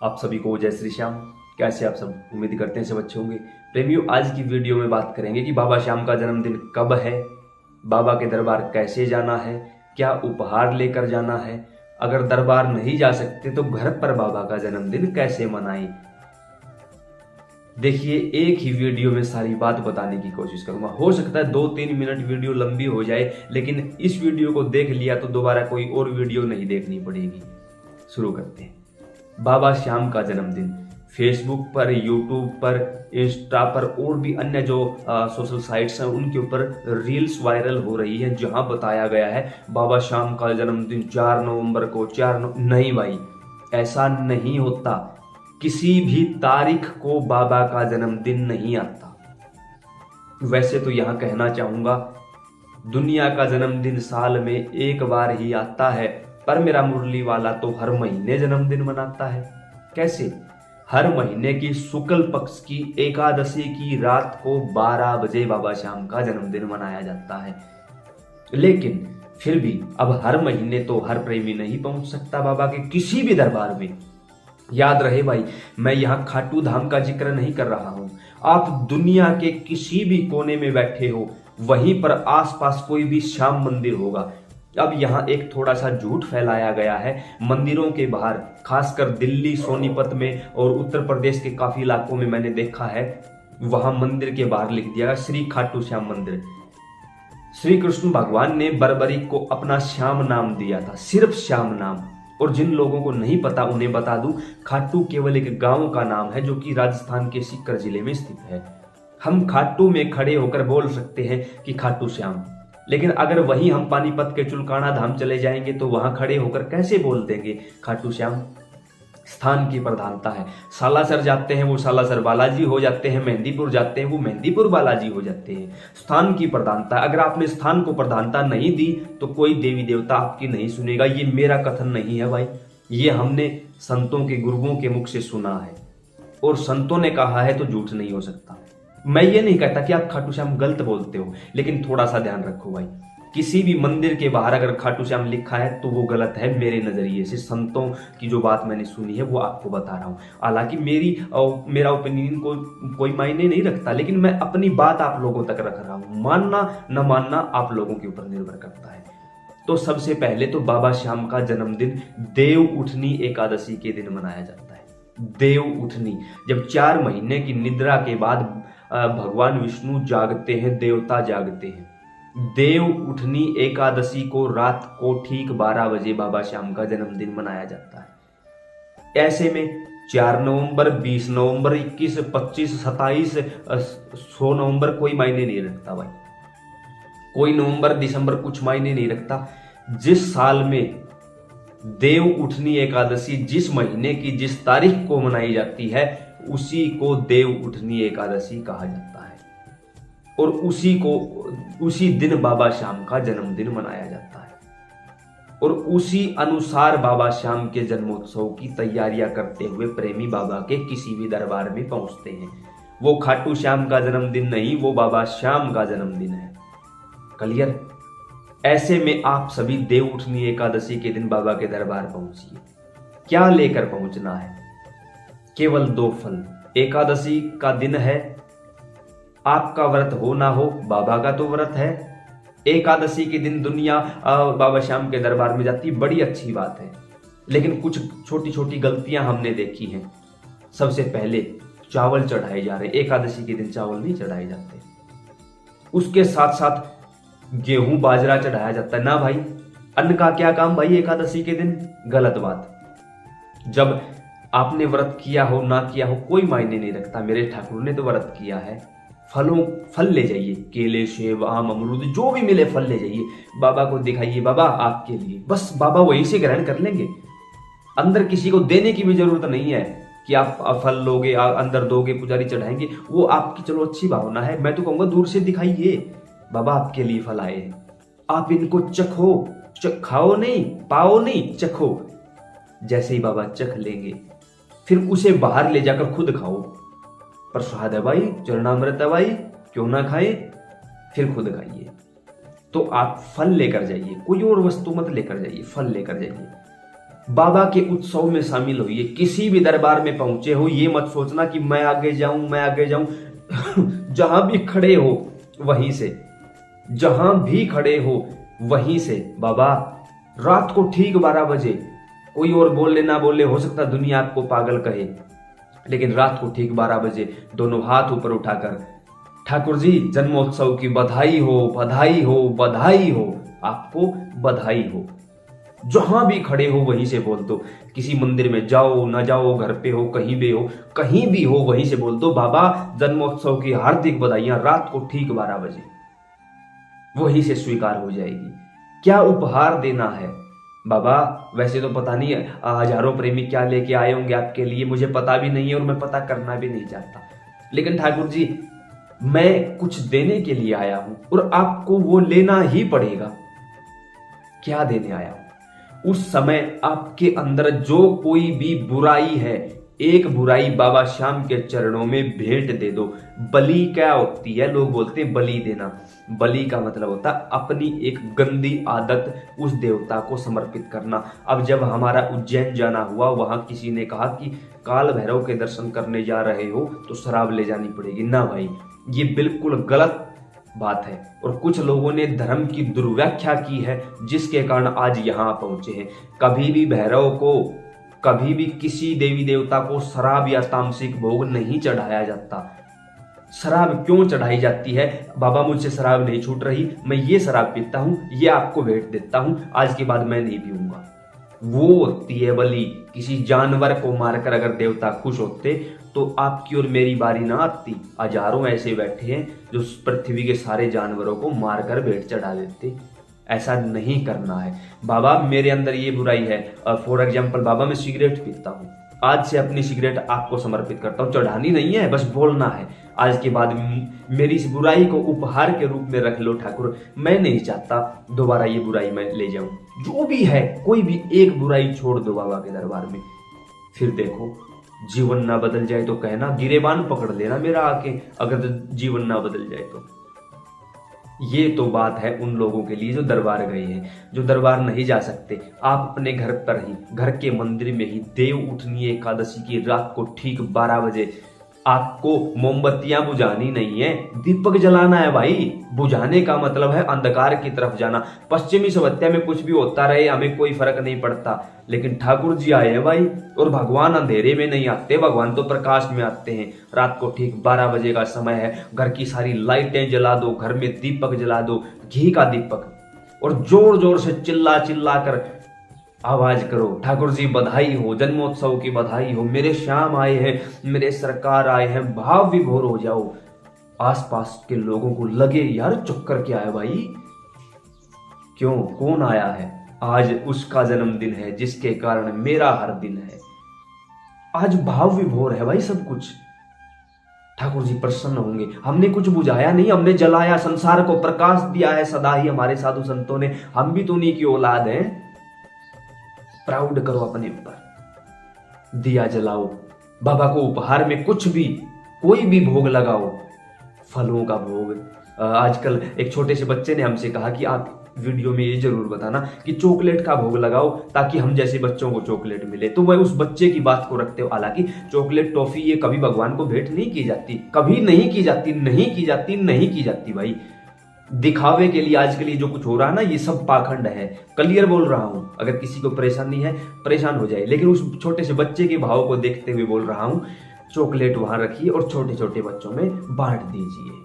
आप सभी को जय श्री श्याम। कैसे आप सब, उम्मीद करते हैं सब अच्छे होंगे। प्रेमियों, आज की वीडियो में बात करेंगे कि बाबा श्याम का जन्मदिन कब है, बाबा के दरबार कैसे जाना है, क्या उपहार लेकर जाना है, अगर दरबार नहीं जा सकते तो घर पर बाबा का जन्मदिन कैसे मनाएं। देखिए, एक ही वीडियो में सारी बात बताने की कोशिश करूंगा। हो सकता है 2-3 मिनट वीडियो लंबी हो जाए, लेकिन इस वीडियो को देख लिया तो दोबारा कोई और वीडियो नहीं देखनी पड़ेगी। शुरू करते हैं। बाबा श्याम का जन्मदिन फेसबुक पर, यूट्यूब पर, इंस्टा पर और भी अन्य जो सोशल साइट्स हैं उनके ऊपर रील्स वायरल हो रही है, जहां बताया गया है बाबा श्याम का जन्मदिन 4 नवंबर को। नहीं भाई, ऐसा नहीं होता। किसी भी तारीख को बाबा का जन्मदिन नहीं आता। वैसे तो यहां कहना चाहूंगा, दुनिया का जन्मदिन साल में एक बार ही आता है, पर मेरा मुरली वाला तो हर महीने जन्मदिन मनाता है। कैसे? हर महीने की शुक्ल पक्ष की एकादशी की रात को 12 बजे बाबा श्याम का जन्मदिन मनाया जाता है। लेकिन फिर भी अब हर महीने तो हर प्रेमी नहीं पहुंच सकता बाबा के किसी भी दरबार में। याद रहे भाई, मैं यहां खाटू धाम का जिक्र नहीं कर रहा हूं। आप दुनिया के किसी भी कोने में बैठे हो, वहीं पर आसपास कोई भी श्याम मंदिर होगा। अब यहां एक थोड़ा सा झूठ फैलाया गया है। मंदिरों के बाहर, खासकर दिल्ली, सोनीपत में और उत्तर प्रदेश के काफी इलाकों में मैंने देखा है, वहां मंदिर के बाहर लिख दिया है श्री खाटू श्याम मंदिर। श्री कृष्ण भगवान ने बर्बरी को अपना श्याम नाम दिया था, सिर्फ श्याम नाम। और जिन लोगों को नहीं पता उन्हें बता दूं, खाटू केवल एक गांव का नाम है जो कि राजस्थान के सीकर जिले में स्थित है। हम खाटू में खड़े होकर बोल सकते हैं कि खाटू श्याम, लेकिन अगर वहीं हम पानीपत के चुलकाना धाम चले जाएंगे तो वहां खड़े होकर कैसे बोल देंगे खाटू श्याम। स्थान की प्रधानता है। सालासर जाते हैं वो सालासर बालाजी हो जाते हैं, मेहंदीपुर जाते हैं वो मेहंदीपुर बालाजी हो जाते हैं। स्थान की प्रधानता। अगर आपने स्थान को प्रधानता नहीं दी तो कोई देवी देवता आपकी नहीं सुनेगा। ये मेरा कथन नहीं है भाई, ये हमने संतों के गुरुओं के मुख से सुना है, और संतों ने कहा है तो झूठ नहीं हो सकता। मैं ये नहीं कहता कि आप खाटू श्याम गलत बोलते हो, लेकिन थोड़ा सा ध्यान रखो भाई। किसी भी मंदिर के बाहर अगर खाटू श्याम लिखा है तो वो गलत है मेरे नजरिए से। संतों की जो बात मैंने सुनी है वो आपको बता रहा हूं। हालांकि मेरा ओपिनियन कोई मायने नहीं रखता, लेकिन मैं अपनी बात आप लोगों तक रख रहा हूं। मानना न मानना आप लोगों के ऊपर निर्भर करता है। तो सबसे पहले तो बाबा श्याम का जन्मदिन देव उठनी एकादशी के दिन मनाया जाता है। देव उठनी, जब 4 महीने की निद्रा के बाद भगवान विष्णु जागते हैं, देवता जागते हैं। देव उठनी एकादशी को रात को ठीक 12 बजे बाबा श्याम का जन्मदिन मनाया जाता है। ऐसे में 4 नवंबर, 20 नवंबर, 21, 25, 27, 100 नवंबर कोई मायने नहीं रखता भाई। कोई नवंबर, दिसंबर कुछ मायने नहीं रखता। जिस साल में देव उठनी एकादशी जिस महीने की जिस तारीख को मनाई जाती है, उसी को देव उठनी एकादशी कहा जाता है, और उसी दिन बाबा श्याम का जन्मदिन मनाया जाता है। और उसी अनुसार बाबा श्याम के जन्मोत्सव की तैयारियां करते हुए प्रेमी बाबा के किसी भी दरबार में पहुंचते हैं। वो खाटू श्याम का जन्मदिन नहीं, वो बाबा श्याम का जन्मदिन है। क्लियर? ऐसे में आप सभी देव उठनी एकादशी के दिन बाबा के दरबार पहुंचिए। क्या लेकर पहुंचना है? केवल 2 फल। एकादशी का दिन है, आपका व्रत हो ना हो, बाबा का तो व्रत है। एकादशी के दिन दुनिया बाबा श्याम के दरबार में जाती, बड़ी अच्छी बात है, लेकिन कुछ छोटी छोटी गलतियां हमने देखी हैं। सबसे पहले चावल चढ़ाए जा रहे, एकादशी के दिन चावल नहीं चढ़ाए जाते। उसके साथ साथ गेहूं बाजरा चढ़ाया जाता है ना भाई। अन्न का क्या काम भाई एकादशी के दिन? गलत बात। जब आपने व्रत किया हो ना किया हो कोई मायने नहीं रखता। मेरे ठाकुर ने तो व्रत किया है। फल ले जाइए, केले, सेब, आम, अमरूद, जो भी मिले फल ले जाइए, बाबा को दिखाइए, बाबा आपके लिए। बस बाबा वहीं से ग्रहण कर लेंगे। अंदर किसी को देने की भी जरूरत नहीं है कि आप फल लोगे, अंदर दोगे, पुजारी चढ़ाएंगे। वो आपकी चलो अच्छी भावना है, मैं तो कहूंगा दूर से दिखाइए, बाबा आपके लिए फल आए हैं, आप इनको चखो। खाओ नहीं, पाओ नहीं, चखो। जैसे ही बाबा चख लेंगे, फिर उसे बाहर ले जाकर खुद खाओ। प्रसाद है भाई, चरणामृत है भाई, क्यों ना खाए? फिर खुद खाइए। तो आप फल लेकर जाइए, कोई और वस्तु मत लेकर जाइए, फल लेकर जाइए। बाबा के उत्सव में शामिल होइए। किसी भी दरबार में पहुंचे हो, ये मत सोचना कि मैं आगे जाऊं, मैं आगे जाऊं। जहां भी खड़े हो वहीं से, जहां भी खड़े हो वहीं से बाबा, रात को ठीक 12 बजे, कोई और बोले ना बोले, हो सकता दुनिया आपको पागल कहे, लेकिन रात को ठीक 12 बजे दोनों हाथ ऊपर उठाकर, ठाकुर जी जन्मोत्सव की बधाई हो, बधाई हो, बधाई हो, आपको बधाई हो। जहां भी खड़े हो वहीं से बोल दो। किसी मंदिर में जाओ ना जाओ, घर पे हो, कहीं भी हो, कहीं भी हो, वहीं से बोल दो बाबा जन्मोत्सव की हार्दिक बधाइयां, रात को ठीक 12 बजे। वहीं से स्वीकार हो जाएगी। क्या उपहार देना है बाबा? वैसे तो पता नहीं हजारों प्रेमी क्या लेके आए होंगे आपके लिए, मुझे पता भी नहीं है और मैं पता करना भी नहीं चाहता, लेकिन ठाकुर जी मैं कुछ देने के लिए आया हूं और आपको वो लेना ही पड़ेगा। क्या देने आया हूं? उस समय आपके अंदर जो कोई भी बुराई है, एक बुराई बाबा श्याम के चरणों में भेंट दे दो। बलि क्या होती है? लोग बोलते हैं बलि देना। बलि का मतलब होता है अपनी एक गंदी आदत उस देवता को समर्पित करना। अब जब हमारा उज्जैन जाना हुआ, वहां किसी ने कहा कि काल भैरव के दर्शन करने जा रहे हो तो शराब ले जानी पड़ेगी। ना भाई, ये बिल्कुल गलत बात है और कुछ लोगों ने धर्म की दुर्व्याख्या की है, जिसके कारण आज यहां पहुंचे हैं। कभी भी भैरव को, कभी भी किसी देवी देवता को शराब या तामसिक भोग नहीं चढ़ाया जाता। शराब क्यों चढ़ाई जाती है? बाबा मुझसे शराब नहीं छूट रही, मैं ये शराब पीता हूं, ये आपको भेंट देता हूं, आज के बाद मैं नहीं पीऊंगा। वो होती है बलि। किसी जानवर को मारकर अगर देवता खुश होते तो आपकी और मेरी बारी ना आती। हजारों ऐसे बैठे हैं जो पृथ्वी के सारे जानवरों को मारकर भेंट चढ़ा देते। ऐसा नहीं करना है बाबा। मेरे अंदर ये बुराई है, फॉर एग्जाम्पल बाबा मैं सिगरेट पीता हूँ, आज से अपनी सिगरेट आपको समर्पित करता हूँ। चढ़ानी नहीं है, बस बोलना है। आज के बाद मेरी इस बुराई को उपहार के रूप में रख लो ठाकुर, मैं नहीं चाहता दोबारा ये बुराई मैं ले जाऊं। जो भी है, कोई भी एक बुराई छोड़ दो बाबा के दरबार में, फिर देखो जीवन ना बदल जाए तो कहना, गिरेबान पकड़ लेना मेरा आके, अगर जीवन ना बदल जाए तो। ये तो बात है उन लोगों के लिए जो दरबार गए हैं। जो दरबार नहीं जा सकते, आप अपने घर पर ही, घर के मंदिर में ही देव उठनी एकादशी की रात को ठीक 12 बजे आपको मोमबत्तियां बुझानी नहीं है, दीपक जलाना है भाई। बुझाने का मतलब है अंधकार की तरफ जाना। पश्चिमी सभ्यता में कुछ भी होता रहे, हमें कोई फर्क नहीं पड़ता, लेकिन ठाकुर जी आए हैं भाई, और भगवान अंधेरे में नहीं आते, भगवान तो प्रकाश में आते हैं। रात को ठीक 12 बजे का समय है, घर की सारी लाइटें जला दो, घर में दीपक जला दो, घी का दीपक, और जोर जोर से चिल्ला चिल्ला कर आवाज करो, ठाकुर जी बधाई हो, जन्मोत्सव की बधाई हो, मेरे श्याम आए हैं, मेरे सरकार आए हैं। भाव विभोर हो जाओ। आसपास के लोगों को लगे यार चक्कर क्या है भाई, क्यों, कौन आया है? आज उसका जन्मदिन है जिसके कारण मेरा हर दिन है। आज भाव विभोर है भाई सब कुछ। ठाकुर जी प्रसन्न होंगे। हमने कुछ बुझाया नहीं, हमने जलाया, संसार को प्रकाश दिया है सदा ही हमारे साधु संतों ने। हम भी तो उन्हीं की औलाद हैं। प्राउड करो अपने ऊपर, दिया जलाओ, बाबा को उपहार में कुछ भी, कोई भी भोग लगाओ, फलों का भोग। आजकल एक छोटे से बच्चे ने हमसे कहा कि आप वीडियो में ये जरूर बताना कि चॉकलेट का भोग लगाओ ताकि हम जैसे बच्चों को चॉकलेट मिले। तो मैं उस बच्चे की बात को रखते हो, हालांकि चॉकलेट टॉफी ये कभी भगवान को भेंट नहीं की जाती, कभी नहीं की जाती, नहीं की जाती, नहीं की जाती भाई। दिखावे के लिए आज के लिए जो कुछ हो रहा है ना, ये सब पाखंड है। क्लियर बोल रहा हूं, अगर किसी को परेशानी है परेशान हो जाए, लेकिन उस छोटे से बच्चे के भाव को देखते हुए बोल रहा हूं। चॉकलेट वहां रखिए और छोटे छोटे बच्चों में बांट दीजिए।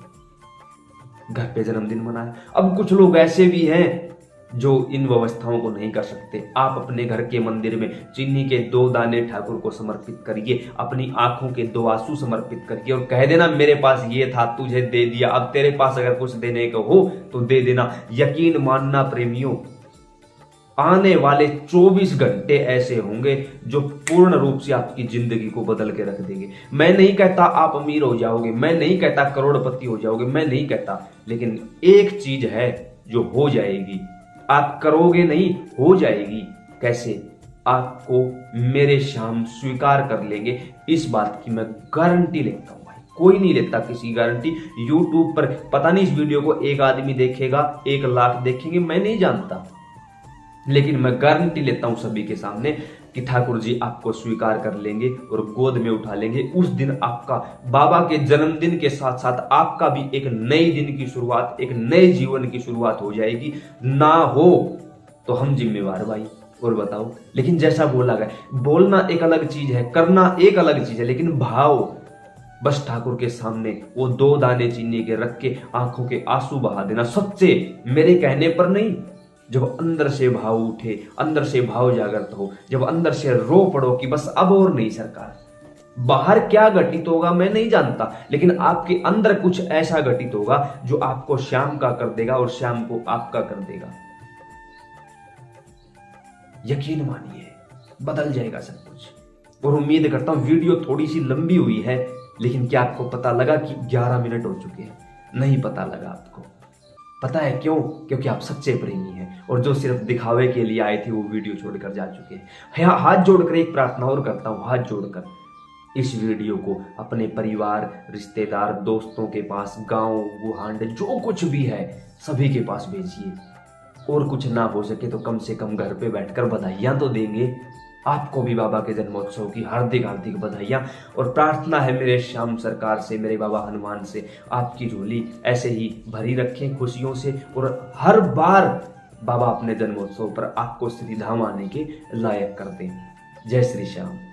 घर पे जन्मदिन मनाया। अब कुछ लोग ऐसे भी हैं जो इन व्यवस्थाओं को नहीं कर सकते। आप अपने घर के मंदिर में चीनी के 2 दाने ठाकुर को समर्पित करिए, अपनी आंखों के 2 आंसू समर्पित करिए और कह देना मेरे पास ये था, तुझे दे दिया, अब तेरे पास अगर कुछ देने को हो तो दे देना। यकीन मानना प्रेमियों, आने वाले 24 घंटे ऐसे होंगे जो पूर्ण रूप से आपकी जिंदगी को बदल के रख देंगे। मैं नहीं कहता आप अमीर हो जाओगे, मैं नहीं कहता करोड़पति हो जाओगे, मैं नहीं कहता, लेकिन एक चीज है जो हो जाएगी। आप करोगे नहीं, हो जाएगी। कैसे? आपको मेरे श्याम स्वीकार कर लेंगे, इस बात की मैं गारंटी लेता हूं भाई। कोई नहीं लेता किसी गारंटी। यूट्यूब पर पता नहीं इस वीडियो को 1 आदमी देखेगा, 1 लाख देखेंगे, मैं नहीं जानता, लेकिन मैं गारंटी लेता हूं सभी के सामने कि ठाकुर जी आपको स्वीकार कर लेंगे और गोद में उठा लेंगे। उस दिन आपका बाबा के जन्मदिन के साथ साथ आपका भी एक नए दिन की शुरुआत, एक नए जीवन की शुरुआत हो जाएगी। ना हो तो हम जिम्मेवार भाई। और बताओ, लेकिन जैसा बोला गया, बोलना एक अलग चीज है, करना एक अलग चीज है, लेकिन भाव बस ठाकुर के सामने वो 2 दाने चीनी के रख के आंखों के आंसू बहा देना, सच्चे, मेरे कहने पर नहीं। जब अंदर से भाव उठे, अंदर से भाव जागृत हो, जब अंदर से रो पड़ो कि बस अब और नहीं सरकार। बाहर क्या घटित होगा मैं नहीं जानता, लेकिन आपके अंदर कुछ ऐसा घटित होगा जो आपको श्याम का कर देगा और श्याम को आपका कर देगा। यकीन मानिए, बदल जाएगा सब कुछ। और उम्मीद करता हूं वीडियो थोड़ी सी लंबी हुई है, लेकिन क्या आपको पता लगा कि 11 मिनट हो चुके हैं? नहीं पता लगा आपको। पता है क्यों? क्योंकि आप सच्चे प्रेमी हैं, और जो सिर्फ दिखावे के लिए आए थे वो वीडियो छोड़कर जा चुके हैं। हाथ जोड़कर एक प्रार्थना और करता हूं, हाथ जोड़कर इस वीडियो को अपने परिवार, रिश्तेदार, दोस्तों के पास, गांव, गुहांड, जो कुछ भी है सभी के पास भेजिए। और कुछ ना हो सके तो कम से कम घर पे बैठकर बधाइयां तो देंगे। आपको भी बाबा के जन्मोत्सव की हार्दिक हार्दिक बधाइयां। और प्रार्थना है मेरे श्याम सरकार से, मेरे बाबा हनुमान से, आपकी झोली ऐसे ही भरी रखें खुशियों से, और हर बार बाबा अपने जन्मोत्सव पर आपको श्रीधाम आने के लायक कर दें। जय श्री श्याम।